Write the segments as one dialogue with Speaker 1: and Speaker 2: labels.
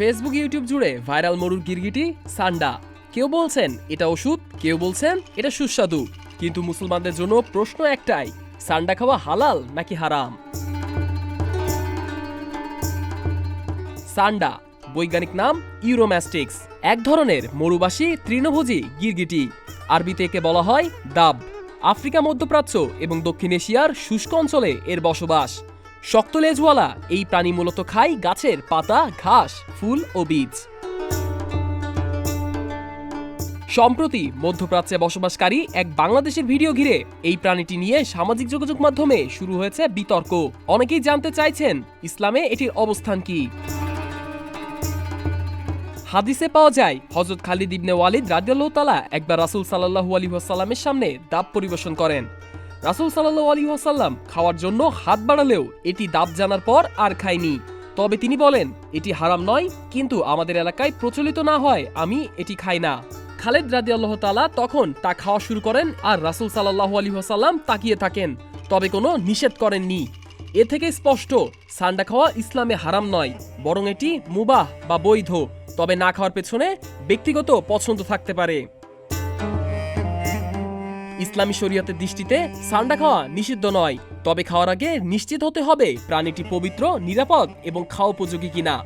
Speaker 1: Facebook YouTube জুড়ে viral মরুর গিরগিটি সান্ডা। কেউ বলছেন এটা ওষুধ, কেউ বলছেন এটা সুস্বাদু, কিন্তু মুসলমানদের জন্য প্রশ্ন একটাই, সান্ডা খাওয়া হালাল নাকি হারাম? সান্ডা বৈজ্ঞানিক নাম ইউরোম্যাস্টিক্স, এক ধরনের মরুবাসী তৃণভোজী গিরগিটি। আরবিতে একে বলা হয় দাব। আফ্রিকা, মধ্যপ্রাচ্য এবং দক্ষিণ এশিয়ার শুষ্ক অঞ্চলে এর বসবাস। শক্ত লেজওয়ালা এই প্রাণী মূলত খায় গাছের পাতা, ঘাস, ফুল ও বীজ। সম্প্রতি মধ্যপ্রাচ্যে বসবাসকারী এক বাংলাদেশের ভিডিও ঘিরে এই প্রাণীটি নিয়ে সামাজিক যোগাযোগ মাধ্যমে শুরু হয়েছে বিতর্ক। অনেকেই জানতে চাইছেন ইসলামে এটির অবস্থান কি। হাদিসে পাওয়া যায় হযরত খালিদ ইবনে ওয়ালিদ রাদিয়াল্লাহু তাআলা একবার রাসূল সাল্লাল্লাহু আলাইহি ওয়াসাল্লামের সামনে দাব পরিবেশন করেন। রাসূল সাল্লাল্লাহু আলাইহি ওয়াসাল্লাম খাওয়ার জন্য হাত বাড়ালেও এটি দাব জানার পর আর খায়নি। তবে তিনি বলেন এটি হারাম নয়, কিন্তু আমাদের এলাকায় প্রচলিত না হয় আমি এটি খাই না। খালিদ রাদিয়াল্লাহু তাআলা তখন তা খাওয়া শুরু করেন আর রাসূল সাল্লাল্লাহু আলাইহি ওয়াসাল্লাম তাকিয়ে থাকেন, তবে কোনো নিষেধ করেননি। এ থেকে স্পষ্ট সান্ডা খাওয়া ইসলামে হারাম নয়, বরং এটি মুবাহ বা বৈধ। তবে না খাওয়ার পেছনে ব্যক্তিগত পছন্দ থাকতে পারে। ইসলামী শরীয়তের দৃষ্টিতে সান্ডা খাওয়া নিষিদ্ধ নয়, তবে খাওয়ার আগে নিশ্চিত হতে হবে প্রাণীটি পবিত্র, নিরাপদ এবং খাওয়া উপযোগী কিনা।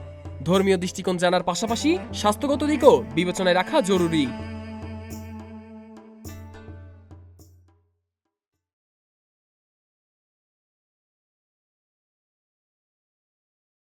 Speaker 1: ধর্মীয় দৃষ্টিকোণ জানার পাশাপাশি স্বাস্থ্যগত দিকও বিবেচনায় রাখা জরুরি।